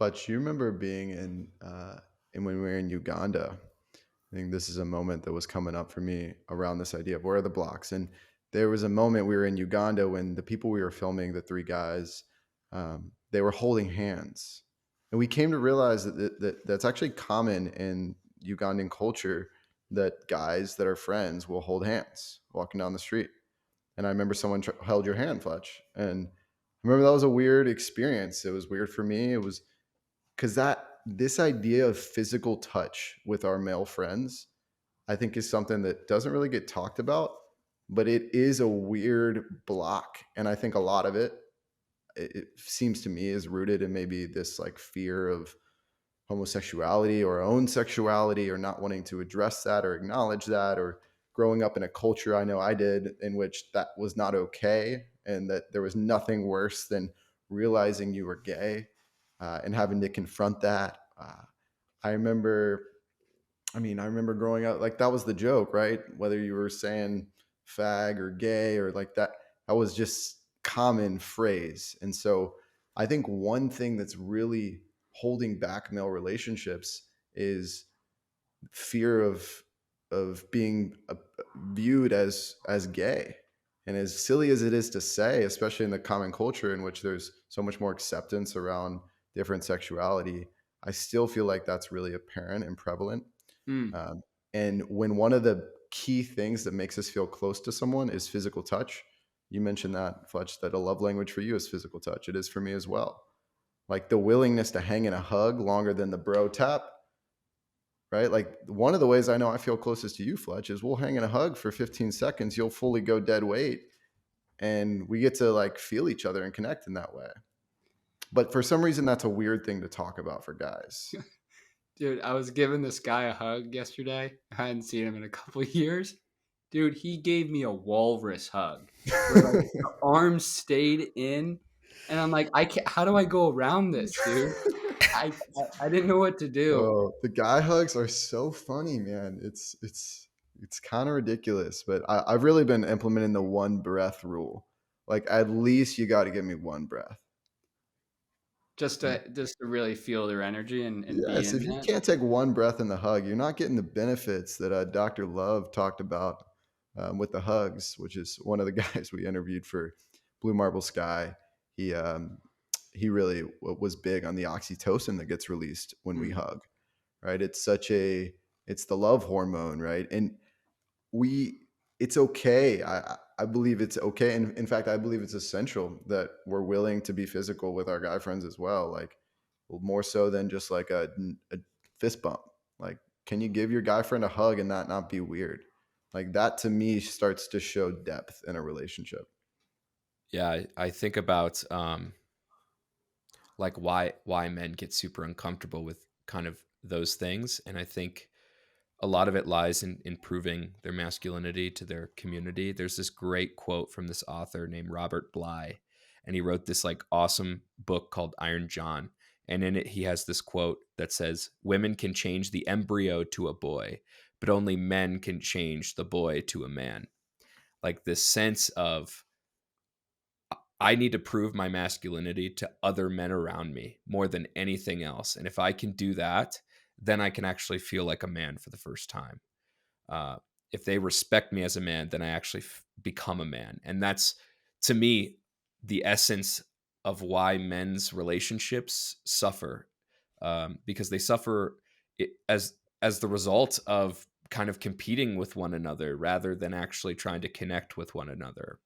Fletch, you remember being in when we were in Uganda. I think this is a moment that was coming up for me around this idea of where are the blocks. And there was a moment we were in Uganda when the people we were filming, the three guys, they were holding hands, and we came to realize that's actually common in Ugandan culture that guys that are friends will hold hands walking down the street. And I remember someone held your hand, Fletch, and I remember that was a weird experience. It was weird for me. It was because that this idea of physical touch with our male friends, I think, is something that doesn't really get talked about, but it is a weird block. And I think a lot of it seems to me is rooted in maybe this like fear of homosexuality or our own sexuality, or not wanting to address that or acknowledge that, or growing up in a culture, I know I did, in which that was not okay, and that there was nothing worse than realizing you were gay, and having to confront that. I remember, I remember growing up, like that was the joke, right? Whether you were saying fag or gay or like that, that was just common phrase. And so I think one thing that's really holding back male relationships is fear of being viewed as gay. And as silly as it is to say, especially in the common culture in which there's so much more acceptance around different sexuality, I still feel like that's really apparent and prevalent. Mm. um, and when one of the key things that makes us feel close to someone is physical touch, you mentioned that, Fletch, that a love language for you is physical touch. It is for me as well. Like the willingness to hang in a hug longer than the bro tap, right? Like one of the ways I know I feel closest to you, Fletch, is we'll hang in a hug for 15 seconds. You'll fully go dead weight, and we get to like feel each other and connect in that way. But for some reason, that's a weird thing to talk about for guys. Dude, I was giving this guy a hug yesterday. I hadn't seen him in a couple of years. Dude, he gave me a walrus hug where like the arms stayed in, and I'm like, I can't. How do I go around this, dude? I didn't know what to do. Oh, the guy hugs are so funny, man. It's kind of ridiculous, but I've really been implementing the one breath rule. Like at least you got to give me one breath. Just to really feel their energy and be Yes, in if you that. can't take one breath in the hug, you're not getting the benefits that Dr. Love talked about with the hugs, which is one of the guys we interviewed for Blue Marble Sky. He um, he really was big on the oxytocin that gets released when we Mm. hug. Right? It's the love hormone, right? And we it's okay. I believe it's okay. And in fact, I believe it's essential that we're willing to be physical with our guy friends as well. Like more so than just like a fist bump. Like, can you give your guy friend a hug and that not be weird? Like that to me starts to show depth in a relationship. Yeah, I think about like why men get super uncomfortable with kind of those things, and I think a lot of it lies in proving their masculinity to their community. There's this great quote from this author named Robert Bly, and he wrote this like awesome book called Iron John. And in it, he has this quote that says, "Women can change the embryo to a boy, but only men can change the boy to a man." Like this sense of I need to prove my masculinity to other men around me more than anything else. And if I can do that, then I can actually feel like a man for the first time. Uh, if they respect me as a man, then I actually become a man. And that's, to me, the essence of why men's relationships suffer, because they suffer as the result of kind of competing with one another rather than actually trying to connect with one another.